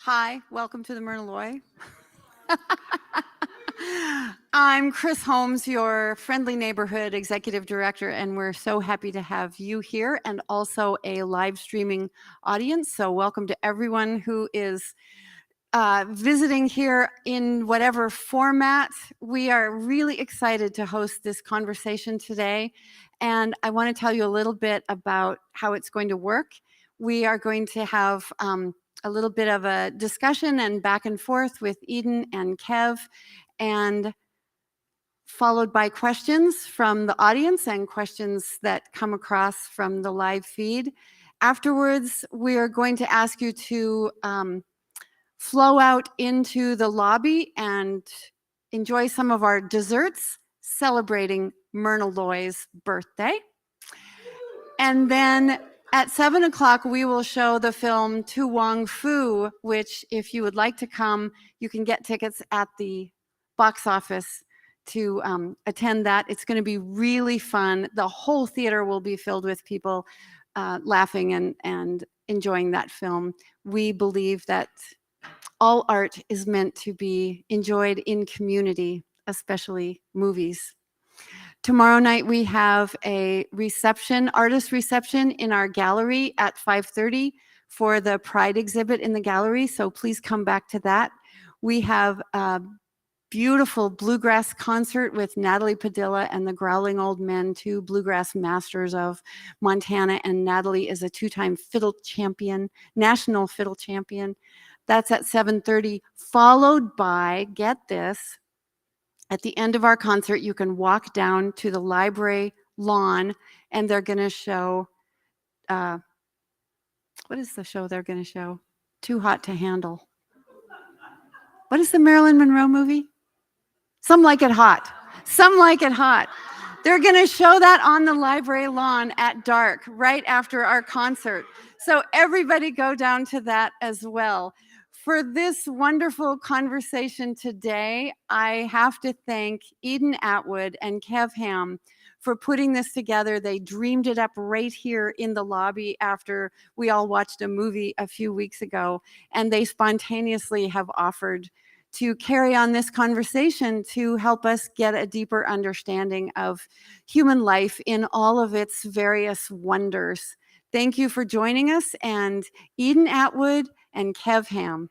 Hi, welcome to the Myrna Loy. I'm Chris Holmes, your friendly neighborhood executive director, and we're so happy to have you here and also a live streaming audience. So welcome to everyone who is visiting here in whatever format. We are really excited to host this conversation today. And I want to tell you a little bit about how it's going to work. We are going to have a little bit of a discussion and back and forth with Eden and Kev, and followed by questions from the audience and questions that come across from the live feed. Afterwards, we are going to ask you to flow out into the lobby and enjoy some of our desserts celebrating Myrna Loy's birthday. And then at 7 o'clock, we will show the film To Wong Fu, which if you would like to come, you can get tickets at the box office to attend that. It's going to be really fun. The whole theater will be filled with people laughing and enjoying that film. We believe that all art is meant to be enjoyed in community, especially movies. Tomorrow night we have a reception, artist reception in our gallery at 5:30 for the Pride exhibit in the gallery, so please come back to that. We have a beautiful bluegrass concert with Natalie Padilla and the Growling Old Men, two bluegrass masters of Montana, and Natalie is a two-time fiddle champion, national fiddle champion. That's at 7:30, followed by, get this, at the end of our concert, you can walk down to the library lawn and they're going to show, what is the show they're going to show? Too Hot to Handle. What is the Marilyn Monroe movie? Some Like It Hot. Some Like It Hot. They're going to show that on the library lawn at dark, right after our concert. So everybody go down to that as well. For this wonderful conversation today, I have to thank Eden Atwood and Kev Ham for putting this together. They dreamed it up right here in the lobby after we all watched a movie a few weeks ago, and they spontaneously have offered to carry on this conversation to help us get a deeper understanding of human life in all of its various wonders. Thank you for joining us, and Eden Atwood and Kev Ham.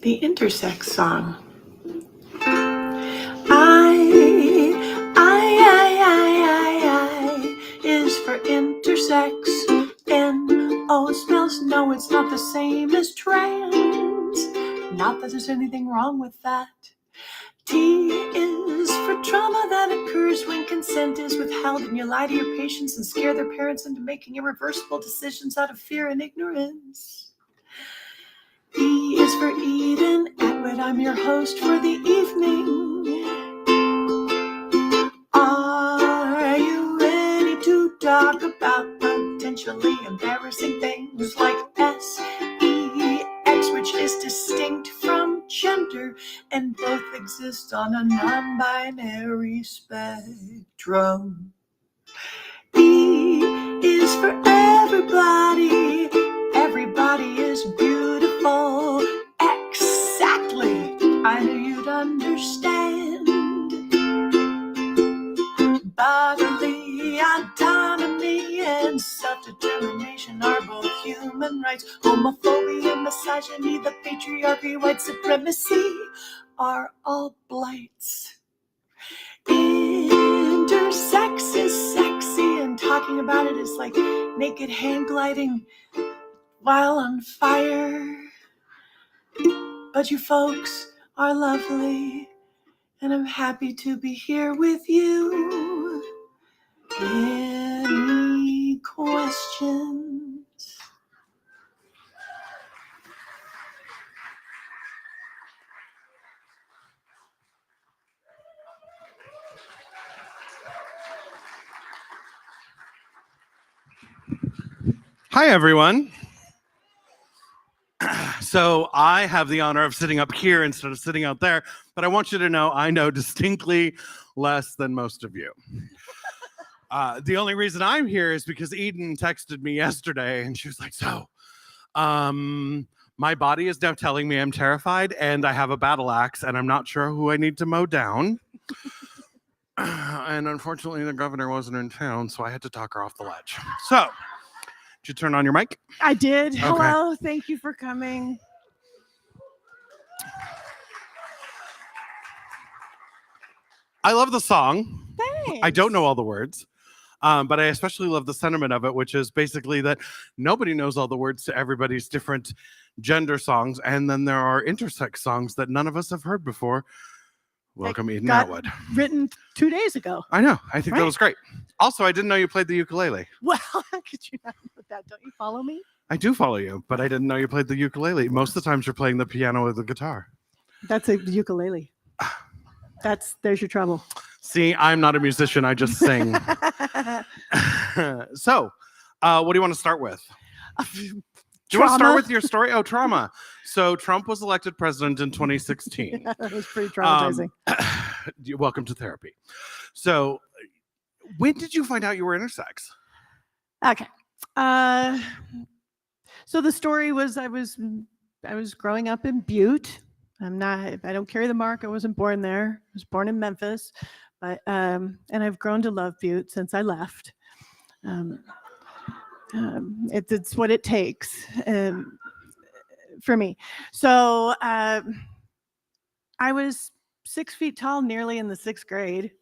The Intersex song. I is for intersex. N-O spells no, it's not the same as trans. Not that there's anything wrong with that. T is for trauma that occurs when consent is withheld and you lie to your patients and scare their parents into making irreversible decisions out of fear and ignorance. E is for Eden Atwood. I'm your host for the evening. Are you ready to talk about potentially embarrassing things like sex, which is distinct from gender and both exist on a non-binary spectrum? E is for everybody. Everybody is beautiful. Exactly. I knew you'd understand. Bodily autonomy and self-determination are both human rights. Homophobia, misogyny, the patriarchy, white supremacy are all blights. Intersex is sexy, and talking about it is like naked hand gliding while on fire. But you folks are lovely, and I'm happy to be here with you. Any questions? Hi, everyone. So I have the honor of sitting up here instead of sitting out there, but I want you to know I know distinctly less than most of you. The only reason I'm here is because Eden texted me yesterday and she was like, my body is now telling me I'm terrified and I have a battle axe and I'm not sure who I need to mow down. And unfortunately, the governor wasn't in town, so I had to talk her off the ledge. So, did you turn on your mic? I did. Okay. Hello. Thank you for coming. I love the song. Thanks. I don't know all the words, but I especially love the sentiment of it, which is basically that nobody knows all the words to everybody's different gender songs, and then there are intersex songs that none of us have heard before. Welcome, Eden got Atwood. Written 2 days ago. I know. I think that Right. was great. Also, I didn't know you played the ukulele. Well, how could you not know that? Don't you follow me? I do follow you, but I didn't know you played the ukulele. Most of the times you're playing the piano or the guitar. That's a ukulele. There's your trouble. See, I'm not a musician. I just sing. So, what do you want to start with? Do you want to start with your story? Oh, trauma. So Trump was elected president in 2016. Yeah, that was pretty traumatizing. Welcome to therapy. So when did you find out you were intersex? Okay. So the story was I was growing up in Butte. I don't carry the mark. I wasn't born there. I was born in Memphis, but and I've grown to love Butte since I left. It's what it takes for me. So I was 6 feet tall, nearly in the 6th grade,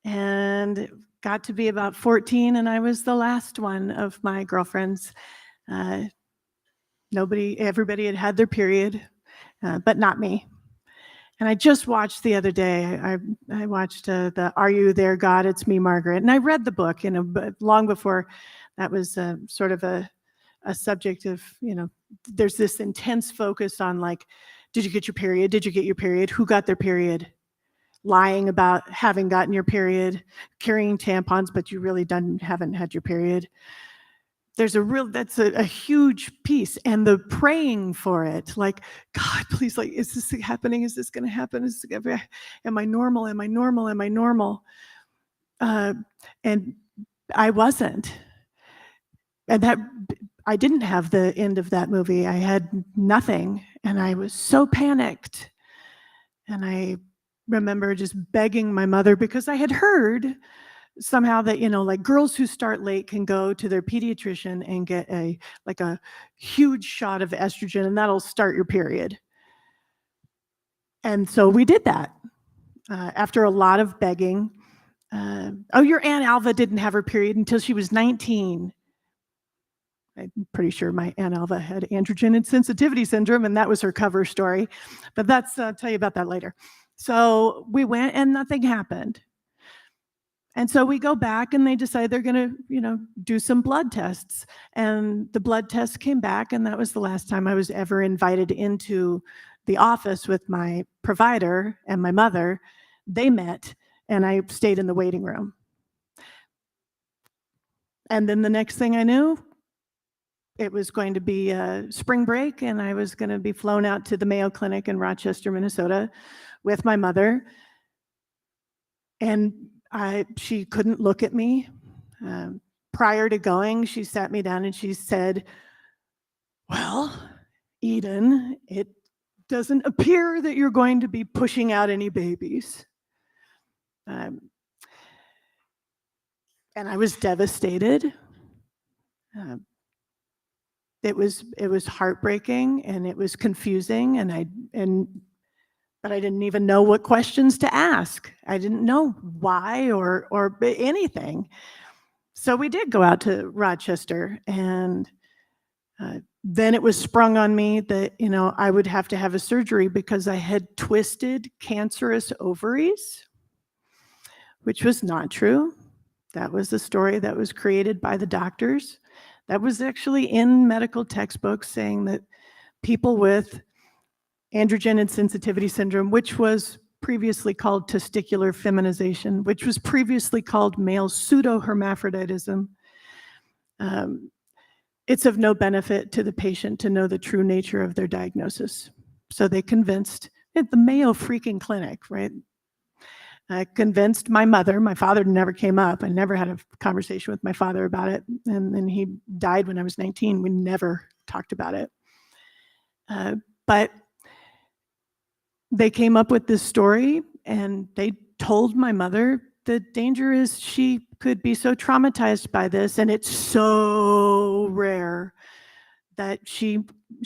and got to be about 14, and I was the last one of my girlfriends. Everybody had their period, but not me. And I just watched the other day, I watched the Are You There, God? It's Me, Margaret. And I read the book, long before that was sort of a subject of, there's this intense focus on like, did you get your period? Did you get your period? Who got their period? Lying about having gotten your period, carrying tampons, but you really haven't had your period. That's a huge piece. And the praying for it, like, God, please, like, is this happening? Is this going to happen? Am I normal? Am I normal? Am I normal? And I wasn't. And I didn't have the end of that movie. I had nothing. And I was so panicked. And I remember just begging my mother, because I had heard somehow that, like girls who start late can go to their pediatrician and get a huge shot of estrogen, and that'll start your period. And so we did that after a lot of begging. Your Aunt Alva didn't have her period until she was 19. I'm pretty sure my Aunt Alva had androgen insensitivity syndrome, and that was her cover story. But I'll tell you about that later. So we went and nothing happened. And so we go back and they decide they're going to, do some blood tests. And the blood tests came back, and that was the last time I was ever invited into the office with my provider and my mother. They met, and I stayed in the waiting room. And then the next thing I knew, it was going to be spring break, and I was going to be flown out to the Mayo Clinic in Rochester, Minnesota with my mother. And she couldn't look at me. Prior to going, she sat me down and she said, well, Eden, it doesn't appear that you're going to be pushing out any babies. And I was devastated. It was heartbreaking, and it was confusing, but I didn't even know what questions to ask. I didn't know why or anything. So we did go out to Rochester, and then it was sprung on me that, I would have to have a surgery because I had twisted cancerous ovaries, which was not true. That was the story that was created by the doctors. That was actually in medical textbooks, saying that people with androgen insensitivity syndrome, which was previously called testicular feminization, which was previously called male pseudohermaphroditism, it's of no benefit to the patient to know the true nature of their diagnosis. So they convinced at the Mayo freaking Clinic, right? I convinced my mother. My father never came up. I never had a conversation with my father about it. And then he died when I was 19. We never talked about it. But they came up with this story, and they told my mother the danger is she could be so traumatized by this, and it's so rare that she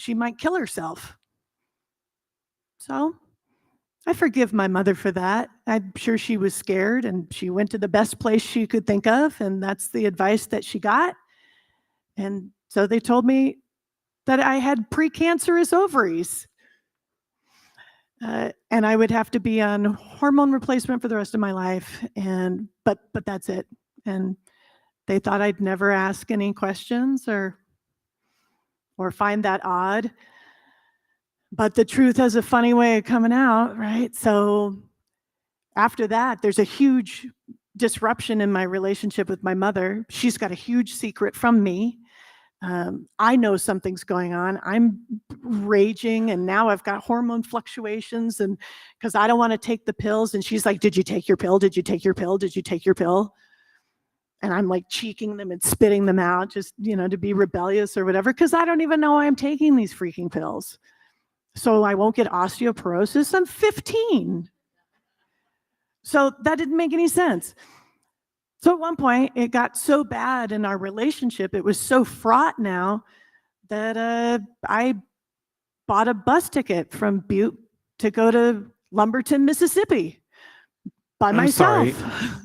might kill herself. So I forgive my mother for that. I'm sure she was scared, and she went to the best place she could think of, and that's the advice that she got. And so they told me that I had precancerous ovaries. And I would have to be on hormone replacement for the rest of my life. But that's it. And they thought I'd never ask any questions or find that odd. But the truth has a funny way of coming out, right? So after that, there's a huge disruption in my relationship with my mother. She's got a huge secret from me. I know something's going on. I'm raging, and now I've got hormone fluctuations, and because I don't want to take the pills. And she's like, "Did you take your pill? Did you take your pill? Did you take your pill?" And I'm like cheeking them and spitting them out, just to be rebellious or whatever, because I don't even know why I'm taking these freaking pills. So I won't get osteoporosis. I'm 15. So that didn't make any sense. So at one point, it got so bad in our relationship, it was so fraught now that I bought a bus ticket from Butte to go to Lumberton, Mississippi by myself. Sorry,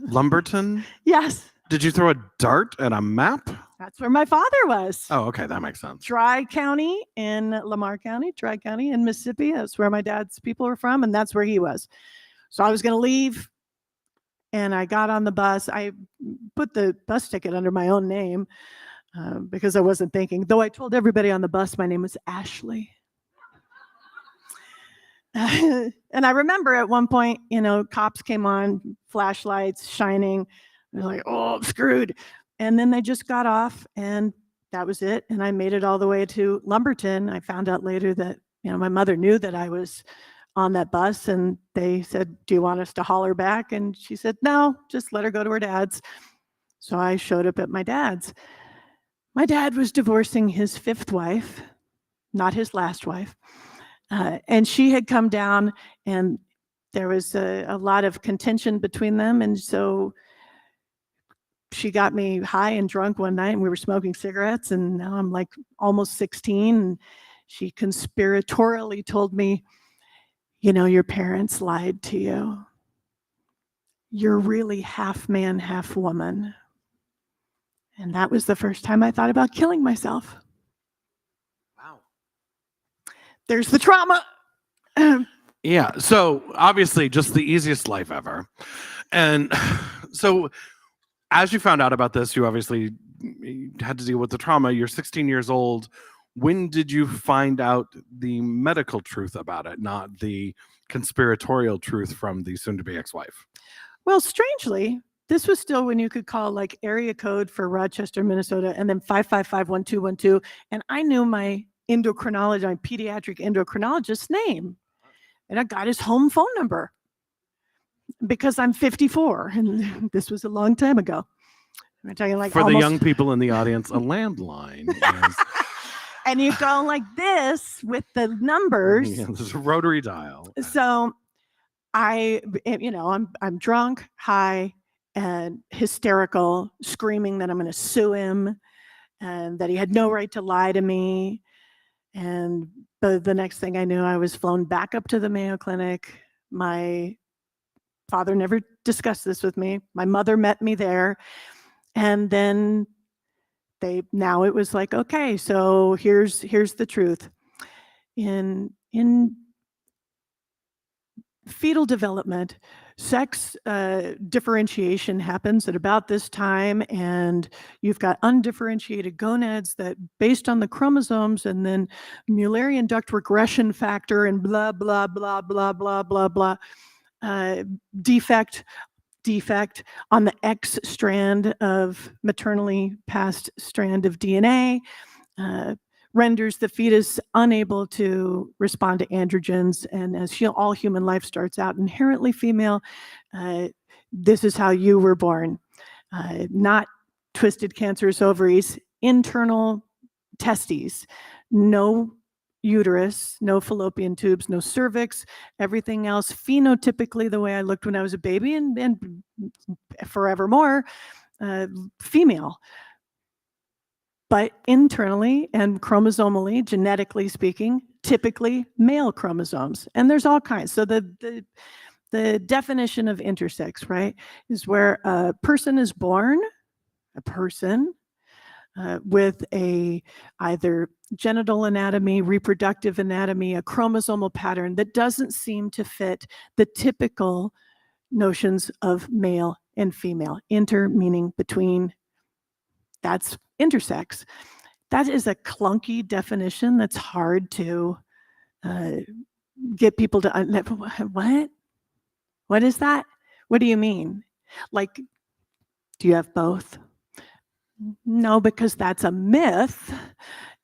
Lumberton? Yes. Did you throw a dart at a map? That's where my father was. Oh, okay, that makes sense. Dry County in Lamar County, Dry County in Mississippi. That's where my dad's people were from, and that's where he was. So I was going to leave. And I got on the bus. I put the bus ticket under my own name because I wasn't thinking, though I told everybody on the bus my name was Ashley. And I remember at one point, cops came on, flashlights shining. They're like, "Oh, I'm screwed." And then they just got off, and that was it. And I made it all the way to Lumberton. I found out later that, my mother knew that I was on that bus, and they said, "Do you want us to haul her back?" And she said, "No, just let her go to her dad's." So I showed up at my dad's. My dad was divorcing his 5th wife, not his last wife. And she had come down, and there was a lot of contention between them. And so she got me high and drunk one night, and we were smoking cigarettes, and now I'm like almost 16. And she conspiratorially told me, "Your parents lied to you. You're really half man, half woman." And that was the first time I thought about killing myself. Wow. There's the trauma. Yeah, so obviously just the easiest life ever. And so as you found out about this, you obviously had to deal with the trauma. You're 16 years old. When did you find out the medical truth about it, not the conspiratorial truth from the soon-to-be ex-wife? Well, strangely, this was still when you could call like area code for Rochester, Minnesota, and then 555-1212. And I knew my endocrinologist, my pediatric endocrinologist's name. And I got his home phone number because I'm 54. And this was a long time ago. I'm talking like for the young people in the audience, a landline is... And you go like this with the numbers. Yeah, there's a rotary dial. So I'm drunk, high, and hysterical, screaming that I'm going to sue him and that he had no right to lie to me. And the next thing I knew, I was flown back up to the Mayo Clinic. My father never discussed this with me. My mother met me there. And then now it was like, okay, so here's the truth. In fetal development, sex differentiation happens at about this time, and you've got undifferentiated gonads that, based on the chromosomes, and then Mullerian duct regression factor and blah, blah, blah, blah, blah, blah, blah, defect on the X strand of maternally passed strand of DNA. renders the fetus unable to respond to androgens. And as all human life starts out inherently female, this is how you were born. Not twisted cancerous ovaries, internal testes, no uterus, no fallopian tubes, no cervix, everything else phenotypically the way I looked when I was a baby and forevermore, female. But internally and chromosomally, genetically speaking, typically male chromosomes. And there's all kinds. So the definition of intersex, right, is where a person is born, a person with either genital anatomy, reproductive anatomy, a chromosomal pattern that doesn't seem to fit the typical notions of male and female. Inter meaning between. That's intersex. That is a clunky definition that's hard to get people to, what? What is that? What do you mean? Like, do you have both? No, because that's a myth,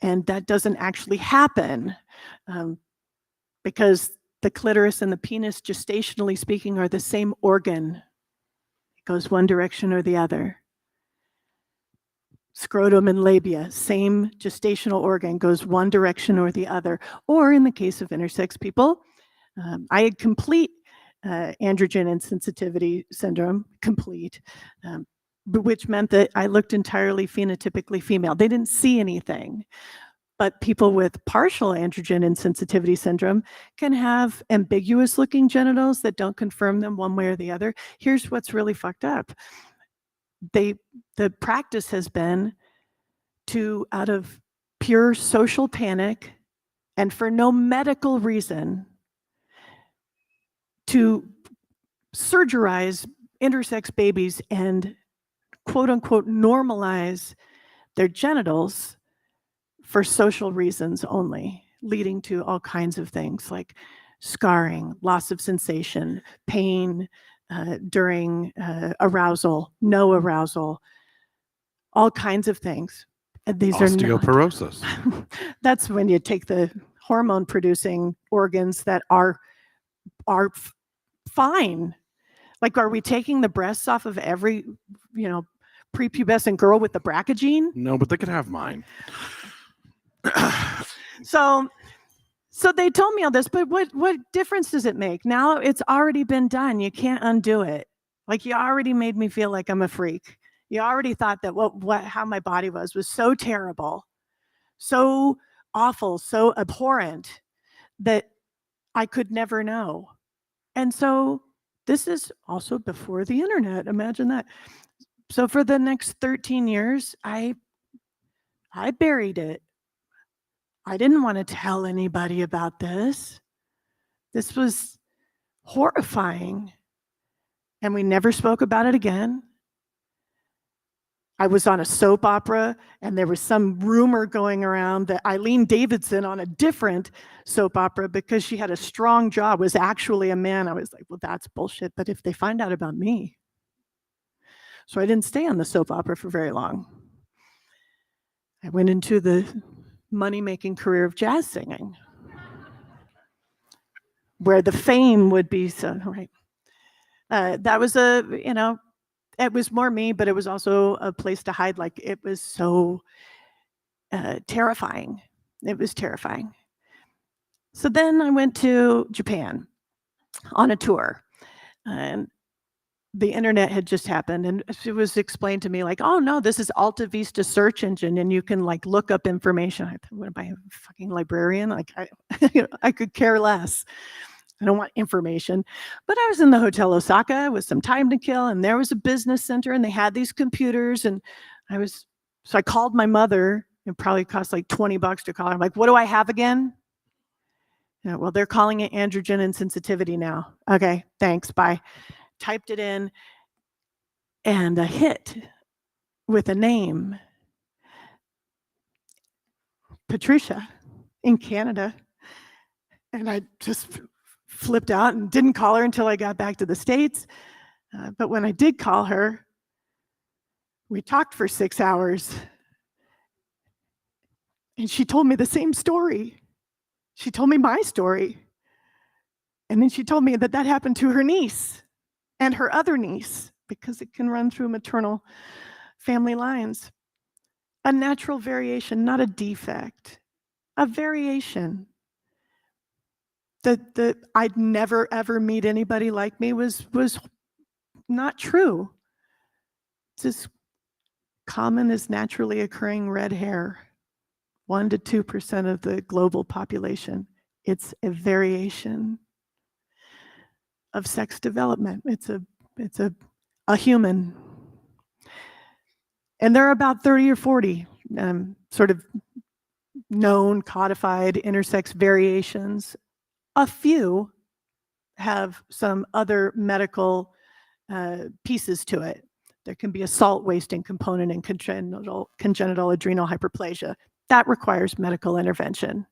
and that doesn't actually happen. Because the clitoris and the penis, gestationally speaking, are the same organ. It goes one direction or the other. Scrotum and labia, same gestational organ, goes one direction or the other. Or in the case of intersex people, I had complete androgen insensitivity syndrome, complete, which meant that I looked entirely phenotypically female. They didn't see anything. But people with partial androgen insensitivity syndrome can have ambiguous looking genitals that don't confirm them one way or the other. Here's what's really fucked up. The practice has been to, out of pure social panic and for no medical reason, to surgerize intersex babies and quote unquote normalize their genitals for social reasons only, leading to all kinds of things like scarring, loss of sensation, pain during arousal, no arousal, all kinds of things. And these osteoporosis. are not. That's when you take the hormone producing organs that are fine. Like, are we taking the breasts off of every, prepubescent girl with the BRCA gene? No, but they could have mine. So they told me all this, but what difference does it make? Now it's already been done. You can't undo it. Like, you already made me feel like I'm a freak. You already thought that how my body was so terrible, so awful, so abhorrent that I could never know. And so this is also before the internet. Imagine that. So for the next 13 years, I buried it. I didn't want to tell anybody about this. This was horrifying. And we never spoke about it again. I was on a soap opera, and there was some rumor going around that Eileen Davidson on a different soap opera, because she had a strong jaw, was actually a man. I was like, well, that's bullshit. But if they find out about me. So I didn't stay on the soap opera for very long. I went into the money-making career of jazz singing, where the fame would be so, right? That was it was more me, but it was also a place to hide. Like, it was so terrifying. It was terrifying. So then I went to Japan on a tour, and the internet had just happened, and it was explained to me like, oh no, this is Alta Vista search engine, and you can like look up information. I thought, what am I, a fucking librarian? Like, I could care less. I don't want information. But I was in the Hotel Osaka with some time to kill, and there was a business center, and they had these computers, and so I called my mother. It probably cost like $20 to call her. I'm like, what do I have again? Yeah, well, they're calling it androgen insensitivity now. Okay, thanks, bye. Typed it in, and a hit with a name, Patricia, in Canada. And I just flipped out and didn't call her until I got back to the States. But when I did call her, we talked for 6 hours. And she told me the same story. She told me my story. And then she told me that that happened to her niece and her other niece, because it can run through maternal family lines. A natural variation, not a defect, a variation. That I'd never ever meet anybody like me was not true. It's as common as naturally occurring red hair, 1 to 2% of the global population. It's a variation of sex development. It's a human. And there are about 30 or 40 sort of known, codified intersex variations. A few have some other medical pieces to it. There can be a salt wasting component in congenital adrenal hyperplasia. That requires medical intervention.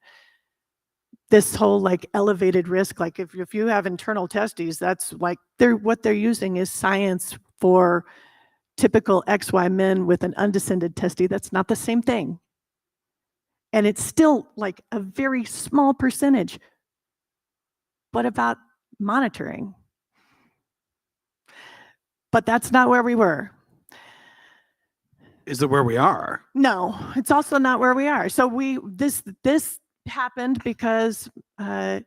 This whole like elevated risk, like if you have internal testes, that's like what they're using is science for typical XY men with an undescended testes. That's not the same thing. And it's still like a very small percentage. What about monitoring? But that's not where we were. Is it where we are? No, it's also not where we are. So this happened because a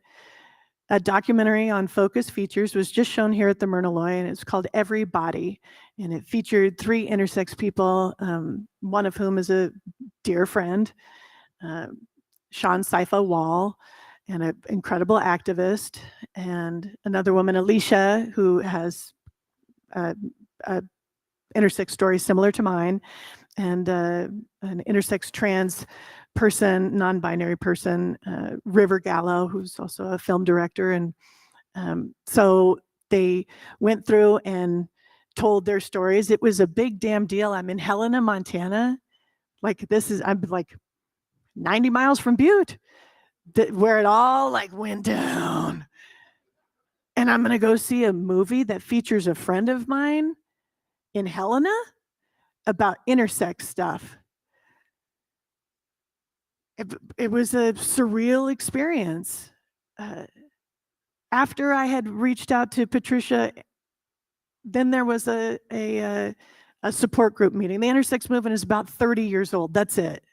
documentary on Focus Features was just shown here at the Myrna Loy, and it's called Everybody, and it featured 3 intersex people, one of whom is a dear friend, Sean Saifa Wall, and an incredible activist, and another woman, Alicia, who has a intersex story similar to mine, and an intersex trans person, non-binary person, River Gallo, who's also a film director. And so they went through and told their stories. It was a big damn deal. I'm in Helena, Montana. I'm like 90 miles from Butte, where it all like went down. And I'm gonna go see a movie that features a friend of mine in Helena about intersex stuff. It was a surreal experience. After I had reached out to Patricia, then there was a support group meeting. The intersex movement is about 30 years old. That's it.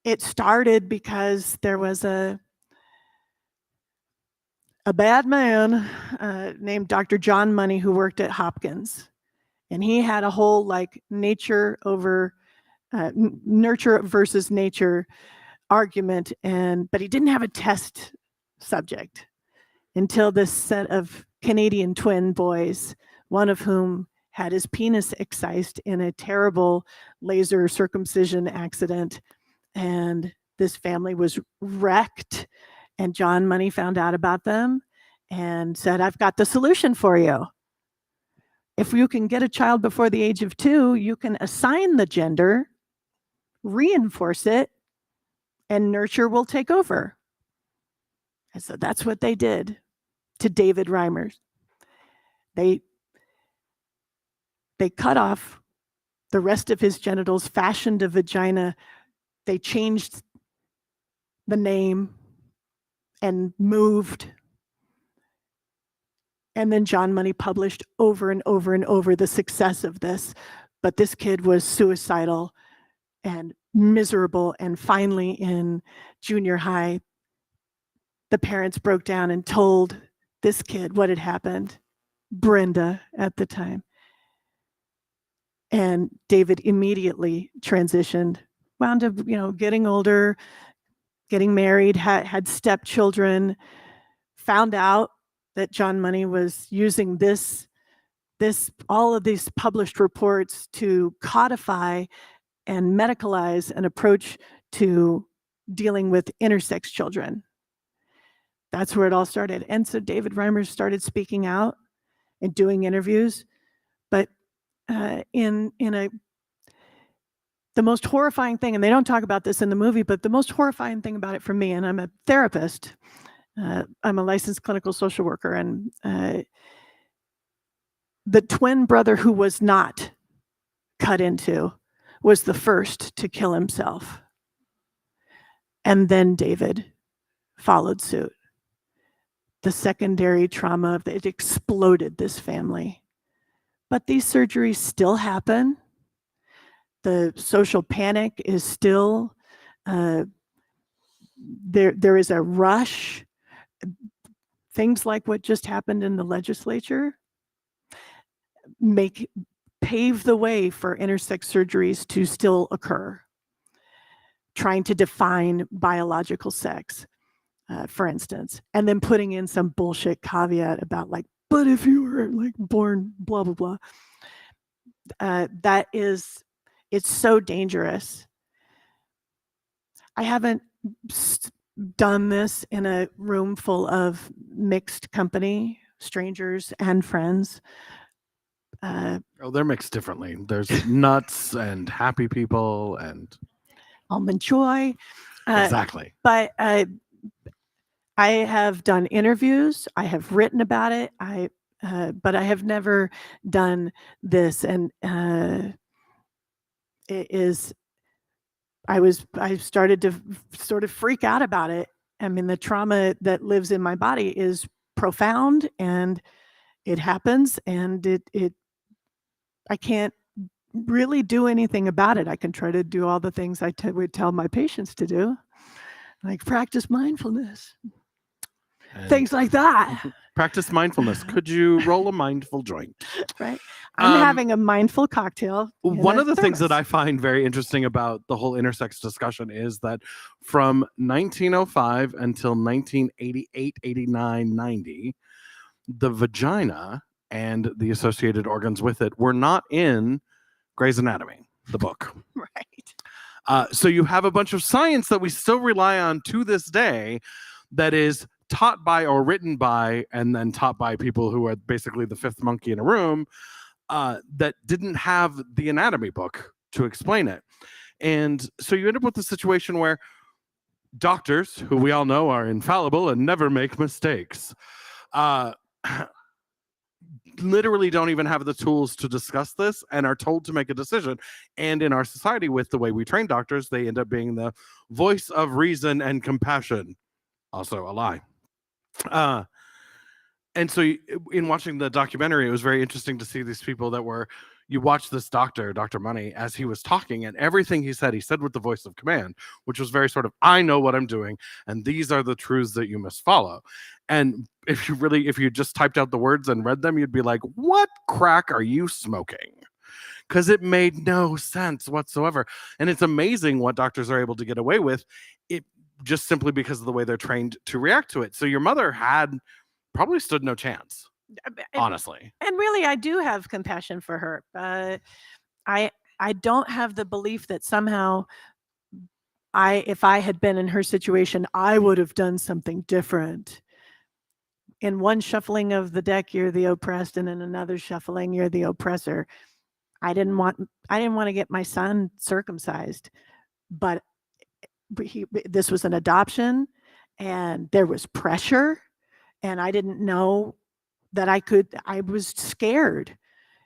It started because there was a bad man named Dr. John Money who worked at Hopkins. And he had a whole like nurture versus nature argument, but he didn't have a test subject until this set of Canadian twin boys, one of whom had his penis excised in a terrible laser circumcision accident. And this family was wrecked. And John Money found out about them and said, I've got the solution for you. If you can get a child before the age of 2, you can assign the gender, reinforce it, and nurture will take over. And so that's what they did to David Reimers. They cut off the rest of his genitals, fashioned a vagina. They changed the name and moved. And then John Money published over and over and over the success of this. But this kid was suicidal and miserable. And finally in junior high, the parents broke down and told this kid what had happened, Brenda at the time. And David immediately transitioned, wound up, getting older, getting married, had stepchildren, found out that John Money was using all of these published reports to codify and medicalize an approach to dealing with intersex children. That's where it all started. And so David Reimers started speaking out and doing interviews, but the most horrifying thing, and they don't talk about this in the movie, but the most horrifying thing about it for me, and I'm a therapist, I'm a licensed clinical social worker, and the twin brother who was not cut into was the first to kill himself. And then David followed suit. The secondary trauma of it exploded this family. But these surgeries still happen. The social panic is still there is a rush. Things like what just happened in the legislature pave the way for intersex surgeries to still occur, trying to define biological sex, for instance, and then putting in some bullshit caveat about like, but if you were like born blah blah blah. It's so dangerous. I haven't done this in a room full of mixed company, strangers and friends. They're mixed differently. There's nuts and happy people and almond joy. exactly. But I have done interviews. I have written about it. But I have never done this, and I started to sort of freak out about it. I mean, the trauma that lives in my body is profound, and it happens, and I can't really do anything about it. I can try to do all the things I would tell my patients to do, like practice mindfulness, things like that. Practice mindfulness. Could you roll a mindful joint? Right. I'm having a mindful cocktail. One of the things that I find very interesting about the whole intersex discussion is that from 1905 until 1988, 89, 90, the vagina and the associated organs with it were not in Grey's Anatomy, the book. Right. So you have a bunch of science that we still rely on to this day that is taught by or written by and then taught by people who are basically the fifth monkey in a room that didn't have the anatomy book to explain it. And so you end up with a situation where doctors, who we all know are infallible and never make mistakes, literally don't even have the tools to discuss this and are told to make a decision. And in our society, with the way we train doctors, they end up being the voice of reason and compassion. Also a lie. And so in watching the documentary, it was very interesting to see these people that were, you watch this doctor, Dr. Money, as he was talking, and everything he said with the voice of command, which was very sort of, I know what I'm doing, and these are the truths that you must follow. And if you just typed out the words and read them, you'd be like, what crack are you smoking? Because it made no sense whatsoever. And it's amazing what doctors are able to get away with, it just simply because of the way they're trained to react to it. So your mother had probably stood no chance, honestly. And really, I do have compassion for her. I don't have the belief that somehow if I had been in her situation, I would have done something different. In one shuffling of the deck, you're the oppressed, and in another shuffling, you're the oppressor. I didn't want to get my son circumcised, but this was an adoption, and there was pressure. And I didn't know that I was scared.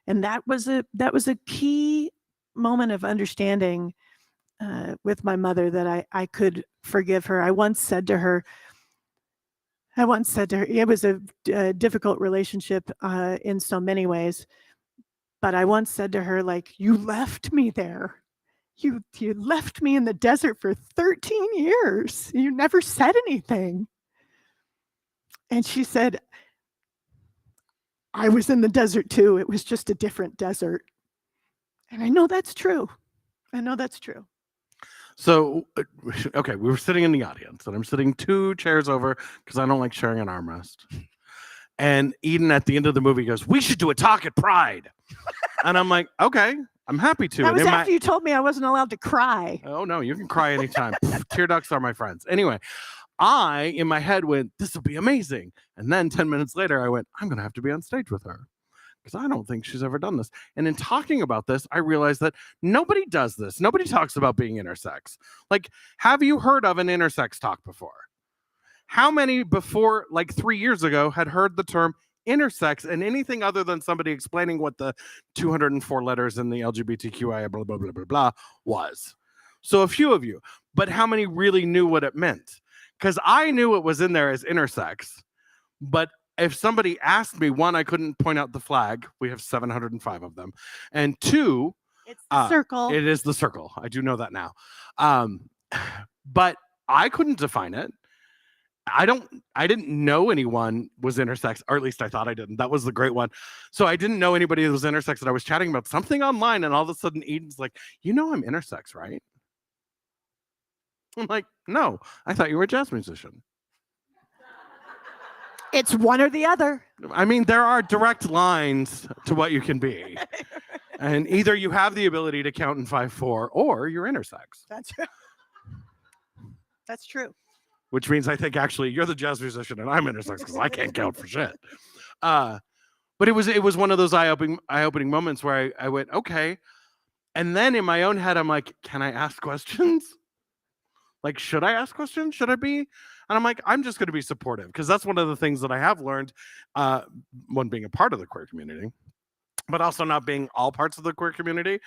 And that was a key moment of understanding with my mother that I could forgive her. I once said to her, it was a difficult relationship in so many ways, but I once said to her, like, you left me there. You left me in the desert for 13 years. You never said anything. And she said, I was in the desert too. It was just a different desert. And I know that's true. So, okay, we were sitting in the audience, and I'm sitting 2 chairs over because I don't like sharing an armrest. And Eden at the end of the movie goes, we should do a talk at Pride. And I'm like, okay, I'm happy to. That was after you told me I wasn't allowed to cry. Oh, no, you can cry anytime. Tear ducts are my friends. Anyway, I, in my head, went, this will be amazing. And then 10 minutes later, I went, I'm going to have to be on stage with her because I don't think she's ever done this. And in talking about this, I realized that nobody does this. Nobody talks about being intersex. Like, have you heard of an intersex talk before? How many before, like 3 years ago, had heard the term intersex and anything other than somebody explaining what the 204 letters in the LGBTQIA blah, blah, blah, blah, blah was? So a few of you, but how many really knew what it meant? Because I knew it was in there as intersex, but if somebody asked me, one, I couldn't point out the flag. We have 705 of them. And two, It's the circle. it is the circle. I do know that now. But I couldn't define it. I didn't know anyone was intersex, or at least I thought I didn't. That was the great one. So I didn't know anybody that was intersex, and I was chatting about something online, and all of a sudden Eden's like, I'm intersex, right? I'm like, no, I thought you were a jazz musician. It's one or the other. I mean, there are direct lines to what you can be. And either you have the ability to count in 5/4 or you're intersex. That's true. Which means I think actually you're the jazz musician and I'm intersex because I can't count for shit. But it was one of those eye-opening moments where I went, okay. And then in my own head, I'm like, can I ask questions? Like, should I ask questions? Should I be? And I'm like, I'm just going to be supportive because that's one of the things that I have learned, one being a part of the queer community, but also not being all parts of the queer community.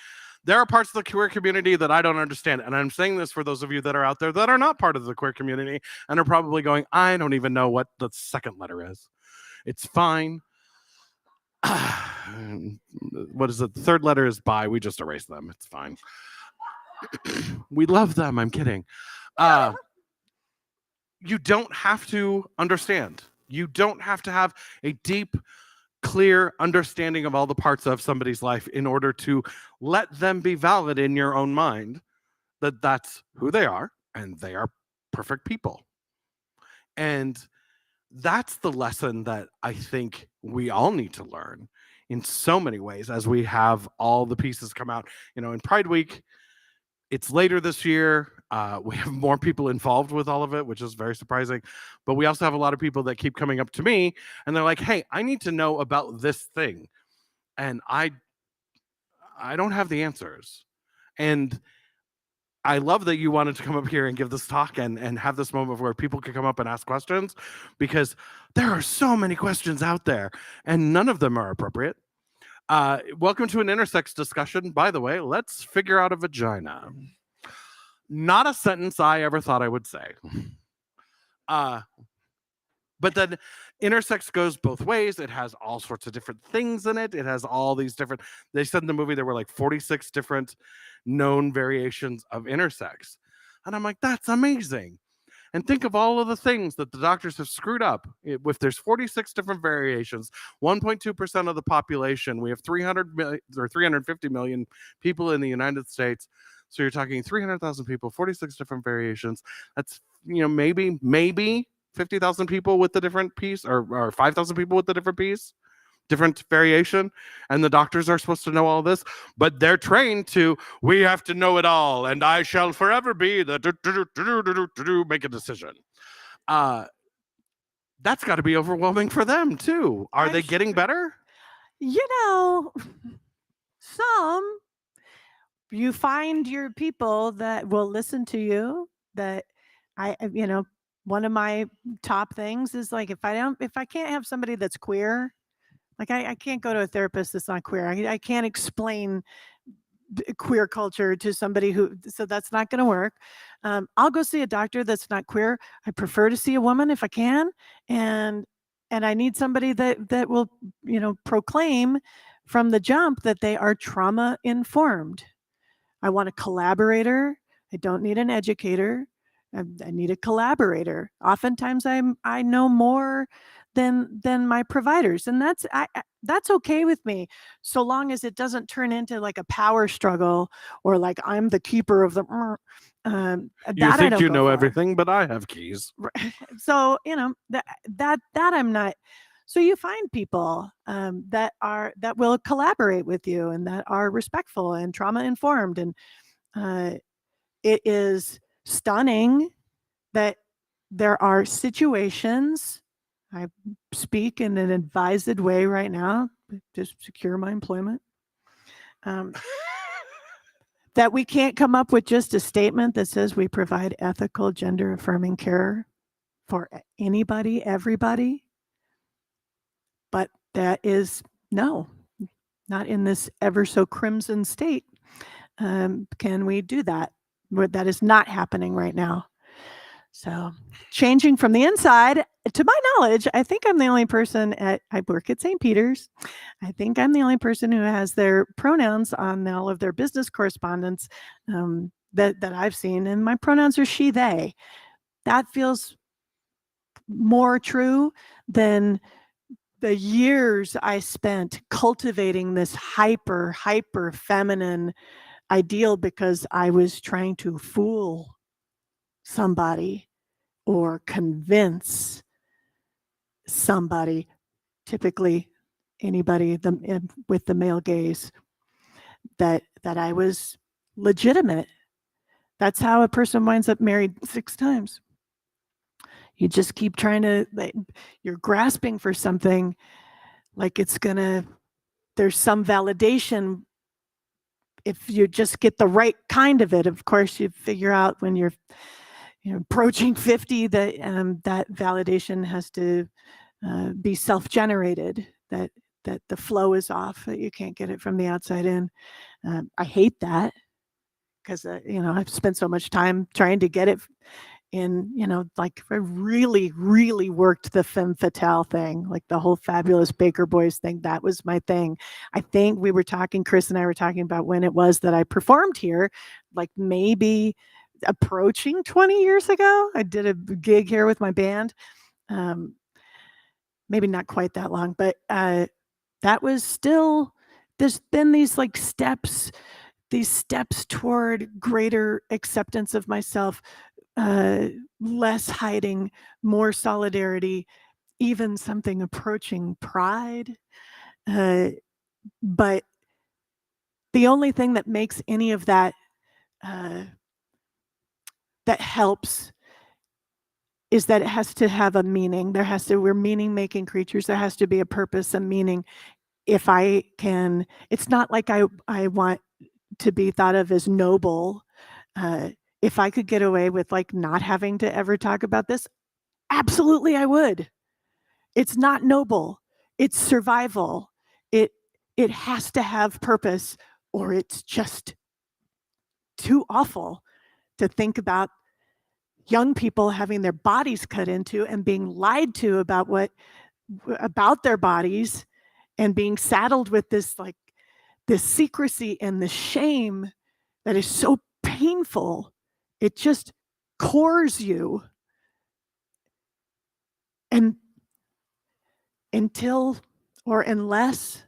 There are parts of the queer community that I don't understand. And I'm saying this for those of you that are out there that are not part of the queer community and are probably going, I don't even know what the second letter is. It's fine. What is it? The third letter is bi. We just erase them. It's fine. We love them. I'm kidding. You don't have to understand. You don't have to have a deep, clear understanding of all the parts of somebody's life in order to let them be valid in your own mind that that's who they are and they are perfect people. And that's the lesson that I think we all need to learn in so many ways as we have all the pieces come out. In Pride Week, it's later this year. We have more people involved with all of it, which is very surprising. But we also have a lot of people that keep coming up to me and they're like, hey, I need to know about this thing. And I don't have the answers. And I love that you wanted to come up here and give this talk and have this moment where people can come up and ask questions, because there are so many questions out there and none of them are appropriate. Welcome to an intersex discussion. By the way, let's figure out a vagina. Not a sentence I ever thought I would say. But then intersex goes both ways. It has all sorts of different things in it. It has all these different, they said in the movie there were like 46 different known variations of intersex. And I'm like, that's amazing. And think of all of the things that the doctors have screwed up. If there's 46 different variations, 1.2% of the population, we have 300 million or 350 million people in the United States. So you're talking 300,000 people, 46 different variations. That's, maybe 50,000 people with a different piece, or 5,000 people with a different piece, different variation. And the doctors are supposed to know all this, but they're trained to, we have to know it all. And I shall forever be the make a decision. That's got to be overwhelming for them too. Are they getting better? Some. You find your people that will listen to you. That one of my top things is like, if I can't have somebody that's queer, like I can't go to a therapist that's not queer. I can't explain queer culture to somebody so that's not going to work. I'll go see a doctor that's not queer. I prefer to see a woman if I can, and I need somebody that will proclaim from the jump that they are trauma informed. I want a collaborator. I don't need an educator. I need a collaborator. Oftentimes I know more than my providers, and that's okay with me, so long as it doesn't turn into like a power struggle or like I'm the keeper of the. You think you know everything, but I have keys. So that I'm not. So you find people that will collaborate with you and that are respectful and trauma informed, and it is stunning that there are situations. I speak in an advised way right now to secure my employment. That we can't come up with just a statement that says we provide ethical, gender-affirming care for anybody, everybody. But that is no, not in this ever so crimson state. Can we do that? That is not happening right now. So changing from the inside, to my knowledge, I think I'm the only person I work at St. Peter's. I think I'm the only person who has their pronouns on all of their business correspondence that I've seen. And my pronouns are she, they. That feels more true than the years I spent cultivating this hyper feminine ideal because I was trying to fool somebody or convince somebody, typically anybody with the male gaze, that I was legitimate. That's how a person winds up married 6 times. You just keep trying to, you're grasping for something like there's some validation. If you just get the right kind of it, of course, you figure out when you're approaching 50 that that validation has to be self-generated, that the flow is off, that you can't get it from the outside in. I hate that because I've spent so much time trying to get it in, like I really worked the femme fatale thing, like the whole Fabulous Baker Boys thing. That was my thing. I think Chris and I were talking about when it was that I performed here, like maybe approaching 20 years ago. I did a gig here with my band. Maybe not quite that long, but that was still, there's been these steps toward greater acceptance of myself, less hiding, more solidarity, even something approaching pride. But the only thing that makes any of that that helps is that it has to have a meaning. We're meaning-making creatures. There has to be a purpose and meaning. If I can, it's not like I want to be thought of as noble. If I could get away with not having to ever talk about this, absolutely I would. It's not noble. It's survival. It has to have purpose, or it's just too awful to think about young people having their bodies cut into and being lied to about their bodies and being saddled with this secrecy and the shame that is so painful. It just cores you. And unless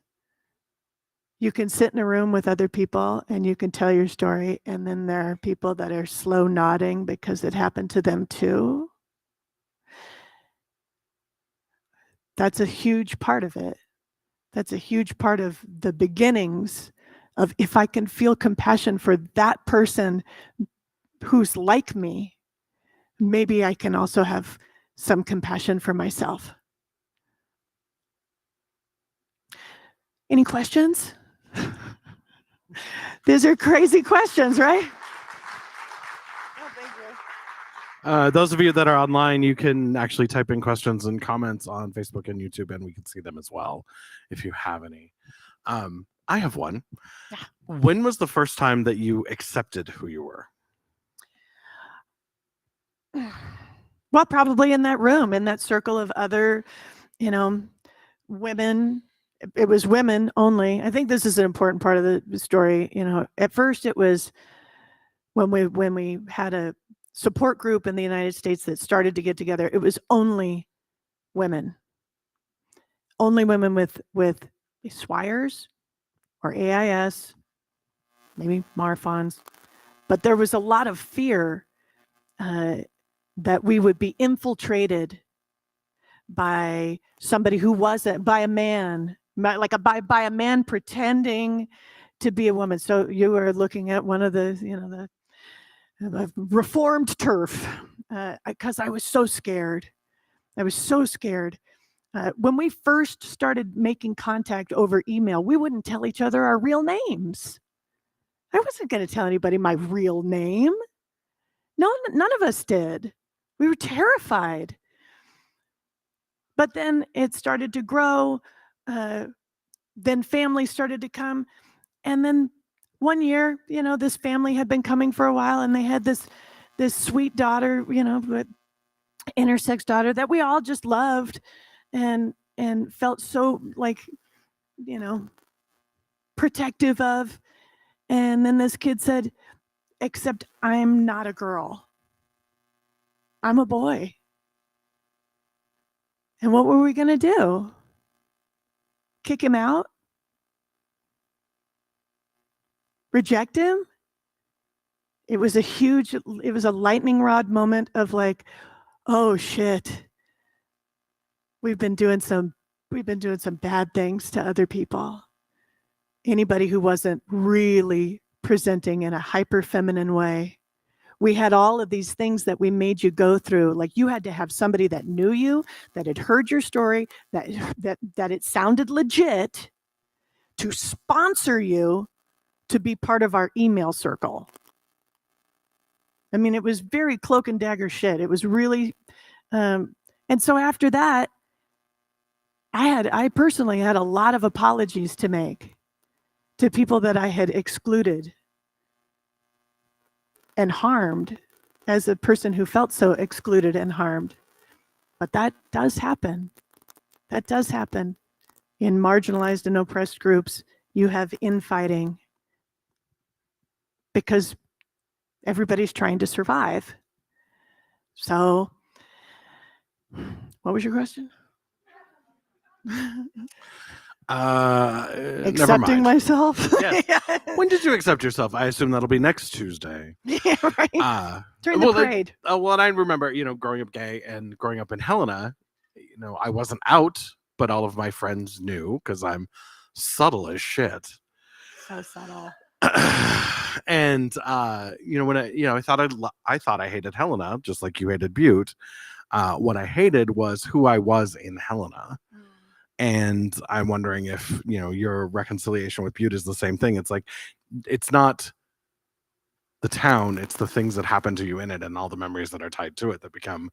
you can sit in a room with other people and you can tell your story, and then there are people that are slow nodding because it happened to them too. That's a huge part of it. That's a huge part of the beginnings of, if I can feel compassion for that person who's like me, maybe I can also have some compassion for myself. Any questions? These are crazy questions, right? Oh, thank you. Those of you that are online, you can actually type in questions and comments on Facebook and YouTube, and we can see them as well if you have any. I have one. Yeah. When was the first time that you accepted who you were? Well, probably in that room, in that circle of other, women. It was women only. I think this is an important part of the story. At first it was when we had a support group in the United States that started to get together, it was only women with SWIRES or AIS, maybe MARFONs. But there was a lot of fear that we would be infiltrated by somebody who wasn't, by a man, by a man pretending to be a woman. So you were looking at one of the reformed turf, because I was so scared. When we first started making contact over email, we wouldn't tell each other our real names. I wasn't going to tell anybody my real name. No, none of us did. We were terrified. But then it started to grow. Then family started to come. And then one year, this family had been coming for a while, and they had this sweet daughter, intersex daughter that we all just loved and felt so protective of. And then this kid said, except I'm not a girl, I'm a boy. And what were we going to do? Kick him out? Reject him? It was a lightning rod moment of like, oh shit, we've been doing some bad things to other people. Anybody who wasn't really presenting in a hyper feminine way. We had all of these things that we made you go through. Like, you had to have somebody that knew you, that had heard your story, that it sounded legit, to sponsor you to be part of our email circle. I mean, it was very cloak and dagger shit. It was really, and so after that, I personally had a lot of apologies to make to people that I had excluded and harmed as a person who felt so excluded and harmed. But that does happen. That does happen. In marginalized and oppressed groups, you have infighting because everybody's trying to survive. So, what was your question? Never Accepting mind. myself. Yes. When did you accept yourself? I assume that'll be next Tuesday. Yeah, right. During the well, parade. Well, and I remember, growing up gay and growing up in Helena, I wasn't out, but all of my friends knew because I'm subtle as shit. So subtle. And when I thought I hated Helena just like you hated Butte. What I hated was who I was in Helena. And I'm wondering if, your reconciliation with Butte is the same thing. It's like, it's not the town, it's the things that happen to you in it and all the memories that are tied to it that become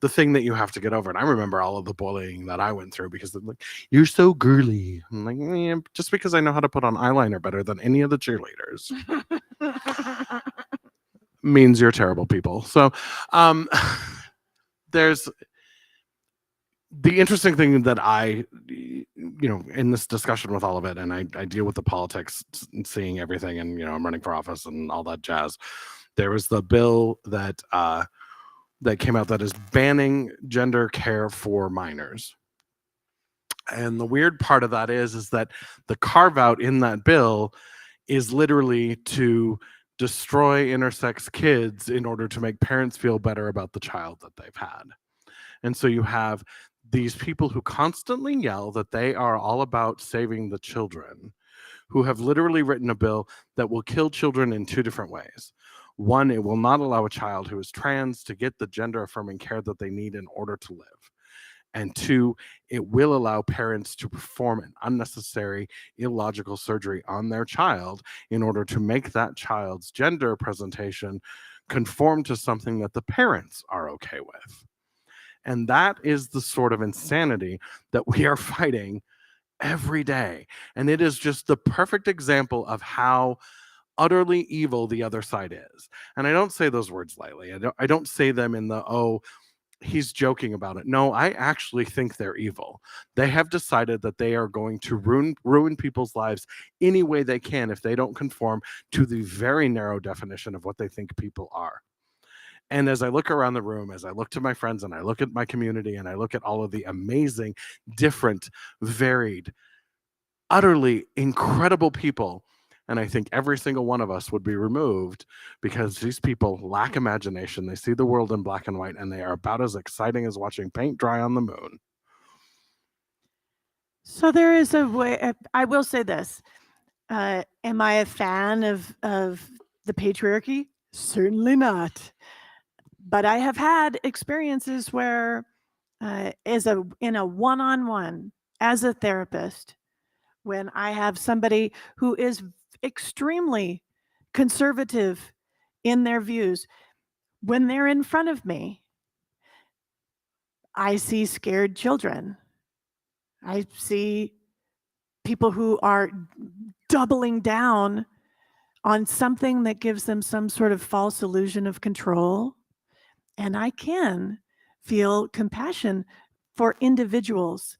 the thing that you have to get over. And I remember all of the bullying that I went through because they're like, you're so girly. I'm like, yeah, just because I know how to put on eyeliner better than any of the cheerleaders means you're terrible people. So there's the interesting thing that I, in this discussion with all of it, and I deal with the politics and seeing everything, and, I'm running for office and all that jazz. There was the bill that came out that is banning gender care for minors. And the weird part of that is that the carve out in that bill is literally to destroy intersex kids in order to make parents feel better about the child that they've had. And so you have these people who constantly yell that they are all about saving the children, who have literally written a bill that will kill children in two different ways. One, it will not allow a child who is trans to get the gender affirming care that they need in order to live. And two, it will allow parents to perform an unnecessary, illogical surgery on their child in order to make that child's gender presentation conform to something that the parents are okay with. And that is the sort of insanity that we are fighting every day. And it is just the perfect example of how utterly evil the other side is. And I don't say those words lightly. I don't say them in the, oh, he's joking about it. No, I actually think they're evil. They have decided that they are going to ruin people's lives any way they can if they don't conform to the very narrow definition of what they think people are. And as I look around the room, as I look to my friends and I look at my community and I look at all of the amazing, different, varied, utterly incredible people, and I think every single one of us would be removed because these people lack imagination. They see the world in black and white, and they are about as exciting as watching paint dry on the moon. So there is a way, I will say this. Am I a fan of the patriarchy? Certainly not. But I have had experiences where, in a one-on-one, as a therapist, when I have somebody who is extremely conservative in their views, when they're in front of me, I see scared children. I see people who are doubling down on something that gives them some sort of false illusion of control. And I can feel compassion for individuals.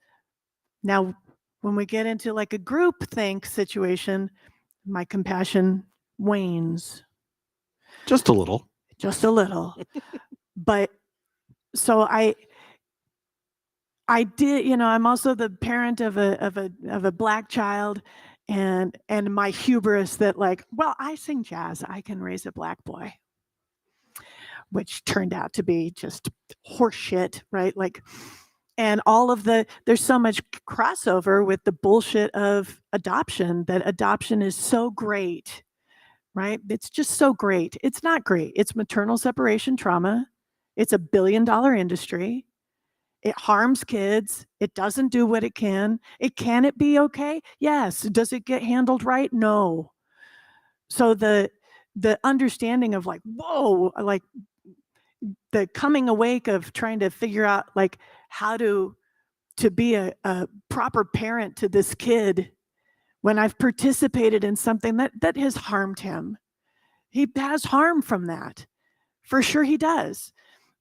Now, when we get into like a group think situation, my compassion wanes Just a little. just a little. But so I did, I'm also the parent of a Black child, and my hubris that like, well, I sing jazz, I can raise a Black boy, which turned out to be just horseshit, right? Like, and there's so much crossover with the bullshit of adoption, that adoption is so great, right? It's just so great. It's not great. It's maternal separation trauma. It's $1 billion industry. It harms kids. It doesn't do what it can. Can it be okay? Yes. Does it get handled right? No. So the understanding of like, whoa, like the coming awake of trying to figure out like how to be a proper parent to this kid when I've participated in something that has harmed him. He has harm from that. For sure he does.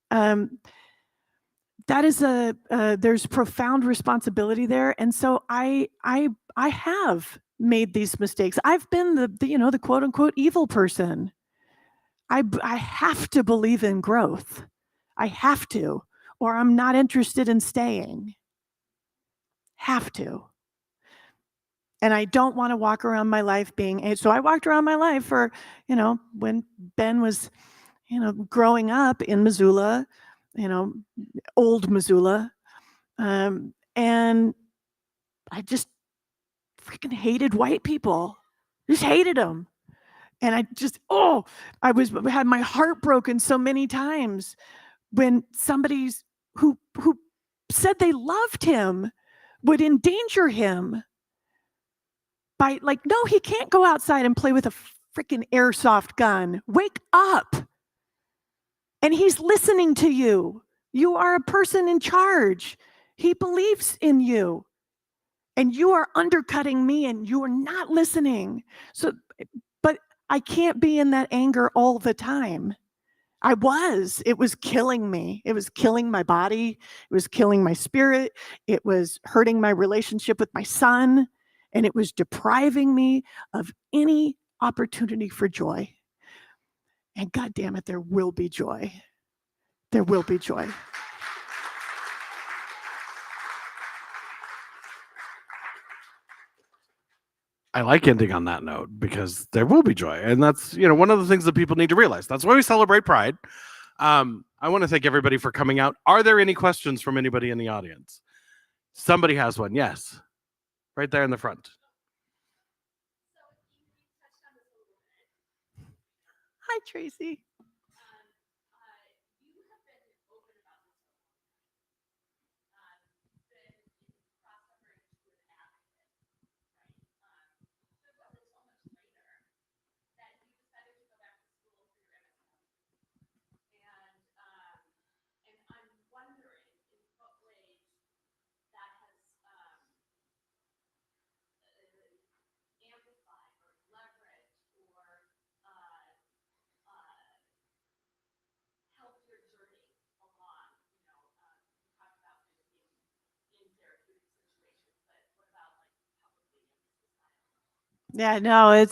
That is there's profound responsibility there. And so I have made these mistakes. I've been the quote unquote evil person. I have to believe in growth. I have to, or I'm not interested in staying. Have to. And I don't want to walk around my life being, so I walked around my life for, when Ben was, growing up in Missoula, old Missoula. And I just freaking hated white people. Just hated them. And I just, I had my heart broken so many times when somebody who said they loved him would endanger him by like, no, he can't go outside and play with a freaking airsoft gun. Wake up. And he's listening to you. You are a person in charge. He believes in you. And you are undercutting me and you are not listening. So, but I can't be in that anger all the time. It was killing me. It was killing my body. It was killing my spirit. It was hurting my relationship with my son. And it was depriving me of any opportunity for joy. And God damn it, there will be joy. There will be joy. I like ending on that note because there will be joy. And that's, one of the things that people need to realize. That's why we celebrate Pride. I want to thank everybody for coming out. Are there any questions from anybody in the audience? Somebody has one. Yes. Right there in the front. Hi, Tracy. Yeah, no,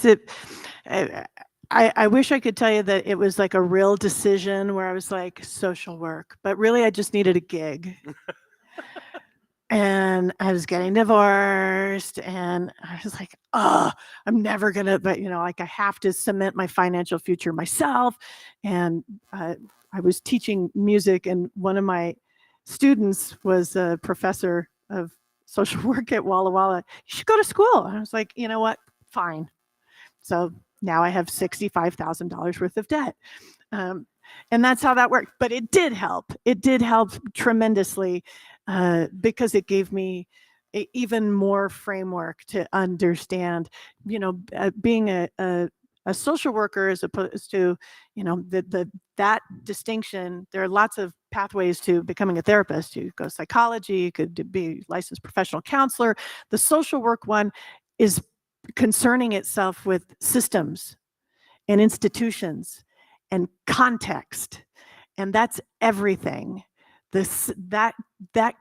I wish I could tell you that it was like a real decision where I was like social work, but really I just needed a gig. And I was getting divorced and I was like, I'm never gonna, but like I have to cement my financial future myself. And I was teaching music and one of my students was a professor of social work at Walla Walla. You should go to school. And I was like, you know what? Fine. So now I have $65,000 worth of debt. And that's how that worked. But it did help. It did help tremendously because it gave me even more framework to understand, being a social worker as opposed to, that distinction. There are lots of pathways to becoming a therapist. You go psychology, you could be licensed professional counselor. The social work one is concerning itself with systems, and institutions and context. And that's everything. That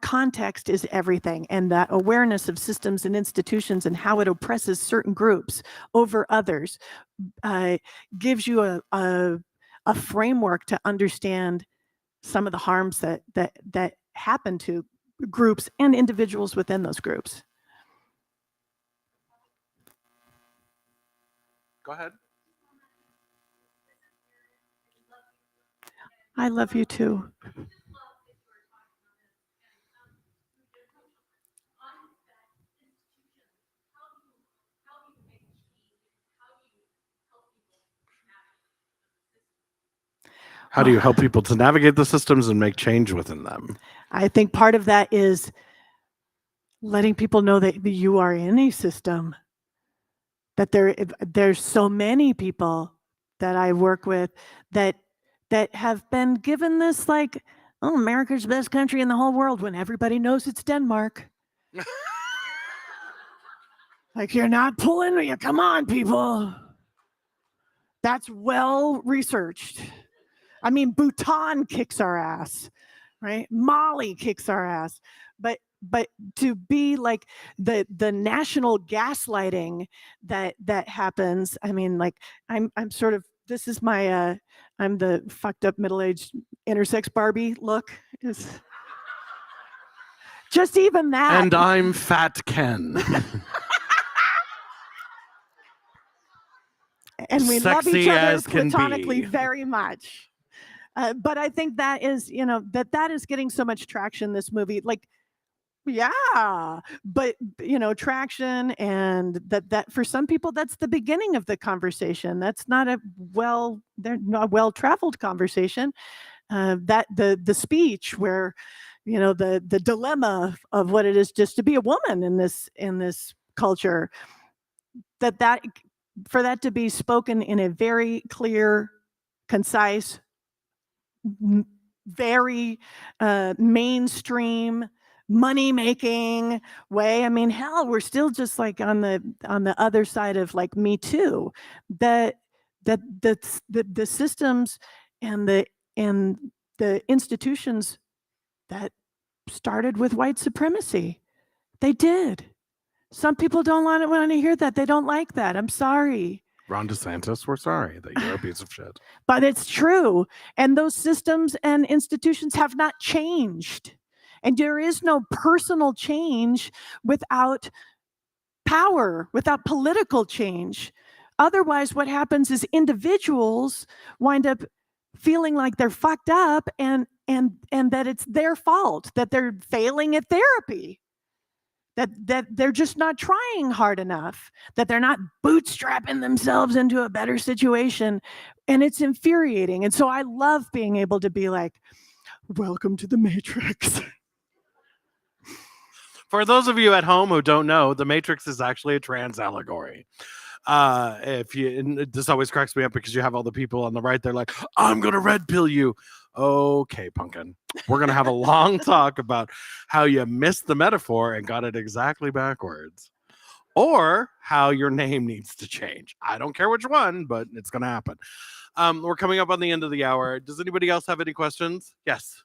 context is everything. And that awareness of systems and institutions and how it oppresses certain groups over others gives you a framework to understand some of the harms that happen to groups and individuals within those groups. Go ahead. I love you too. How do you help people to navigate the systems and make change within them? I think part of that is letting people know that you are in a system, that there's so many people that I work with that have been given this like, oh, America's the best country in the whole world, when everybody knows it's Denmark. Like, you're not pulling me. Come on, people. That's well researched. I mean, Bhutan kicks our ass, right? Mali kicks our ass. But to be like the national gaslighting that happens, I mean, like, I'm sort of, this is my I'm the fucked up middle-aged intersex Barbie look. Is just even that. And I'm Fat Ken. And we love Sexy each other as can platonically be. very much. But I think that is, that is getting so much traction, this movie. Like, yeah, but traction, and that for some people that's the beginning of the conversation. That's not a well-traveled conversation. That the speech where the dilemma of what it is just to be a woman in this culture, that for that to be spoken in a very clear, concise, very mainstream, money-making way. I mean, hell, we're still just like on the other side of like Me Too. That the systems and the institutions that started with white supremacy, they did. Some people don't want to hear that. They don't like that. I'm sorry. Ron DeSantis, we're sorry that you're a piece of shit. But it's true. And those systems and institutions have not changed. And there is no personal change without power, without political change. Otherwise, what happens is individuals wind up feeling like they're fucked up and that it's their fault, that they're failing at therapy. That they're just not trying hard enough, that they're not bootstrapping themselves into a better situation. And it's infuriating. And so I love being able to be like, welcome to the Matrix. For those of you at home who don't know, the Matrix is actually a trans allegory. This always cracks me up because you have all the people on the right, they're like, I'm gonna red pill you. Okay, pumpkin. We're gonna have a long talk about how you missed the metaphor and got it exactly backwards, or how your name needs to change. I don't care which one, but it's gonna happen. We're coming up on the end of the hour. Does anybody else have any questions? Yes.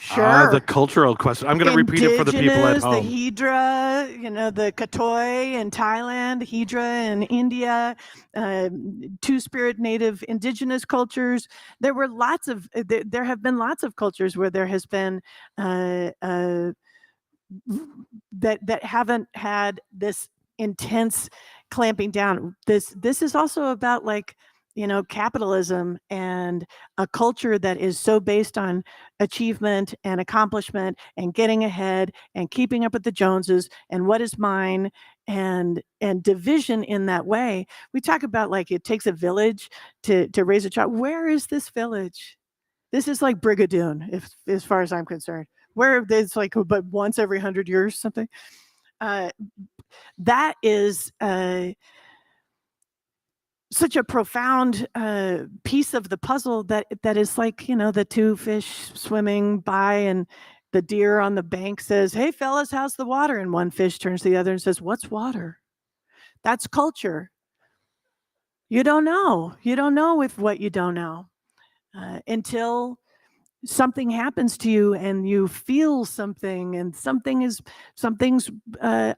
Sure. The cultural question. I'm going to repeat it for the people at home. The Hydra, the Katoi in Thailand, Hydra in India, Two-Spirit Native Indigenous cultures. There have been lots of cultures where there has been that haven't had this intense clamping down. This is also about like, capitalism and a culture that is so based on achievement and accomplishment and getting ahead and keeping up with the Joneses and what is mine and division in that way. We talk about like it takes a village to raise a child. Where is this village? This is like Brigadoon, as far as I'm concerned, where it's like but once every 100 years, something. That is such a profound piece of the puzzle that is like, the two fish swimming by and the deer on the bank says, "Hey fellas, how's the water?" And one fish turns to the other and says, "What's water?" That's culture. You don't know. You don't know with what you don't know until something happens to you and you feel something, and something's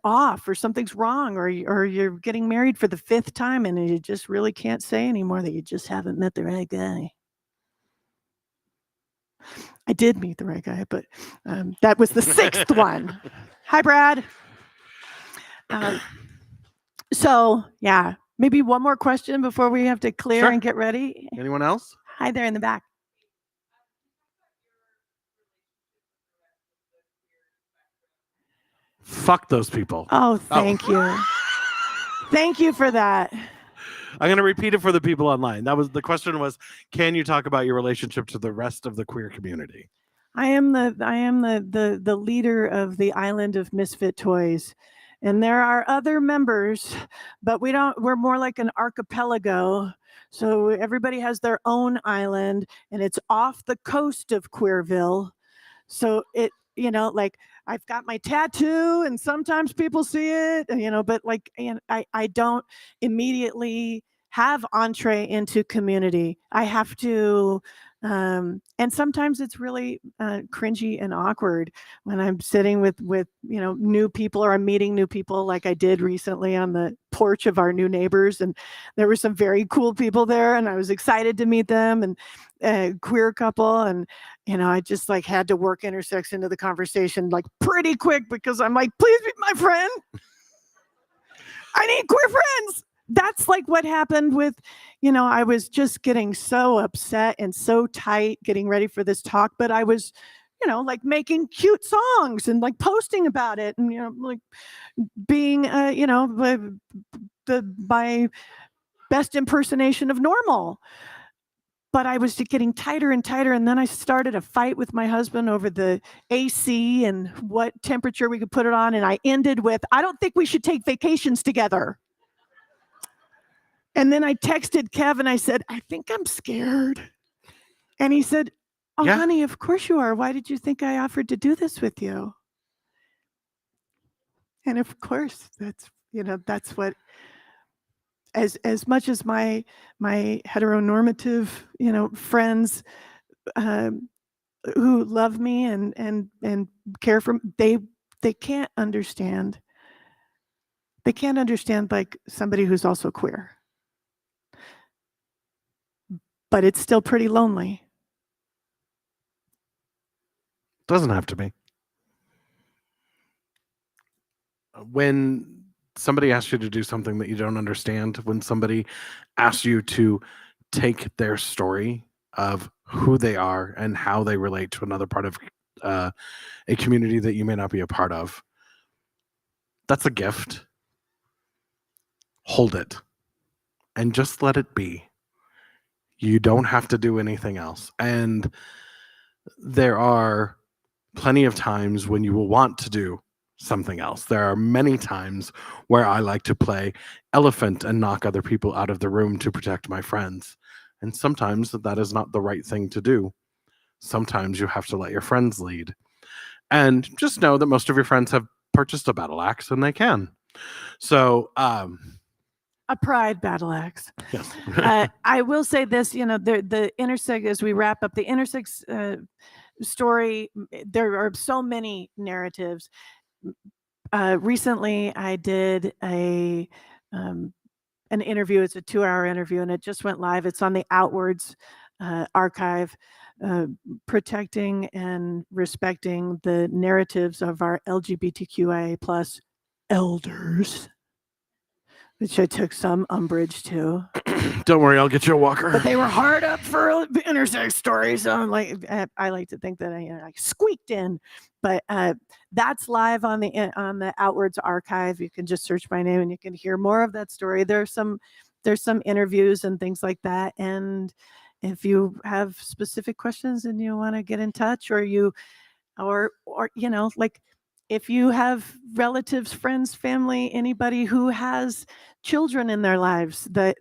off, or something's wrong, or you're getting married for the 5th time and you just really can't say anymore that you just haven't met the right guy. I did meet the right guy, but that was the 6th one. Hi, Brad. So yeah, maybe one more question before we have to clear Sure. and get ready. Anyone else? Hi there in the back. Fuck those people. Oh, thank you. Thank you for that. I'm going to repeat it for the people online. The question was, can you talk about your relationship to the rest of the queer community? I am the leader of the island of misfit toys, and there are other members, but we're more like an archipelago. So everybody has their own island, and it's off the coast of Queerville. So it, like, I've got my tattoo and sometimes people see it, but like, I don't immediately have entree into community. I have to, and sometimes it's really cringy and awkward when I'm sitting with new people, or I'm meeting new people, like I did recently on the porch of our new neighbors, and there were some very cool people there, and I was excited to meet them, and a queer couple, and I just like had to work intersex into the conversation like pretty quick, because I'm like, please be my friend. I need queer friends. That's like what happened with, I was just getting so upset and so tight getting ready for this talk, but I was, like making cute songs and like posting about it, and, like being, my best impersonation of normal. But I was getting tighter and tighter, and then I started a fight with my husband over the AC and what temperature we could put it on, and I ended with, "I don't think we should take vacations together." And then I texted Kev and I said, "I think I'm scared." And he said, "Oh, Yeah. honey, of course you are. Why did you think I offered to do this with you?" And of course, that's what, as much as my heteronormative, friends who love me and care for me, they can't understand. They can't understand like somebody who's also queer. But it's still pretty lonely. Doesn't have to be. When somebody asks you to do something that you don't understand, when somebody asks you to take their story of who they are and how they relate to another part of a community that you may not be a part of, that's a gift. Hold it and just let it be. You don't have to do anything else. And there are plenty of times when you will want to do something else. There are many times where I like to play elephant and knock other people out of the room to protect my friends. And sometimes that is not the right thing to do. Sometimes you have to let your friends lead. And just know that most of your friends have purchased a battle axe, and they can. So, a pride battle axe. yes. I will say this, the intersex, as we wrap up the intersex story, there are so many narratives. Recently, I did an interview. It's a 2-hour interview, and it just went live. It's on the Outwards archive, protecting and respecting the narratives of our LGBTQIA+ elders, which I took some umbrage to. Don't worry, I'll get you a walker. But they were hard up for intersex stories, so I'm like, I like to think that I squeaked in. But that's live on the Outwards archive. You can just search my name and you can hear more of that story. There's some interviews and things like that. And if you have specific questions and you want to get in touch, or like, if you have relatives, friends, family, anybody who has children in their lives that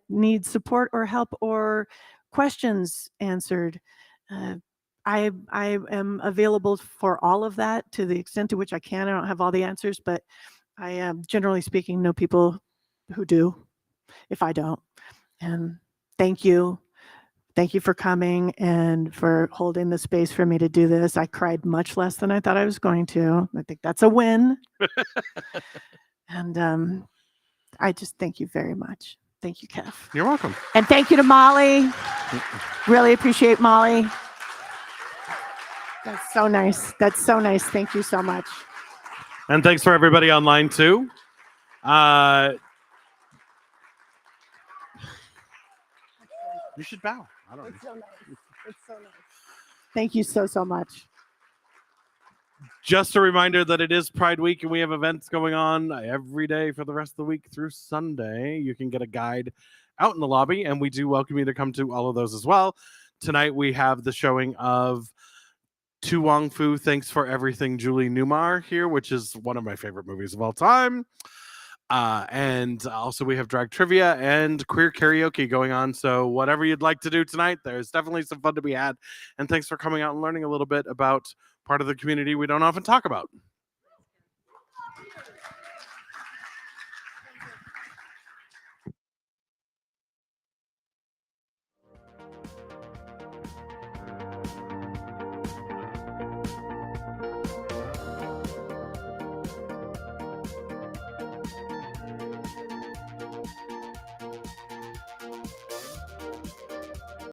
need support or help or questions answered, I am available for all of that to the extent to which I can. I don't have all the answers, but I generally speaking know people who do, if I don't. And thank you. Thank you for coming and for holding the space for me to do this. I cried much less than I thought I was going to. I think that's a win. And I just thank you very much. Thank you, Kev. You're welcome. And thank you to Molly. Really appreciate Molly. That's so nice. That's so nice. Thank you so much. And thanks for everybody online too. You should bow. I don't know. It's so nice. It's so nice. Thank you so much. Just a reminder that it is Pride Week and we have events going on every day for the rest of the week through Sunday. You can get a guide out in the lobby, and we do welcome you to come to all of those as well. Tonight we have the showing of Tu Wong Fu, Thanks for Everything, Julie Newmar here, which is one of my favorite movies of all time. And also we have drag trivia and queer karaoke going on. So whatever you'd like to do tonight, there's definitely some fun to be had. And thanks for coming out and learning a little bit about part of the community we don't often talk about.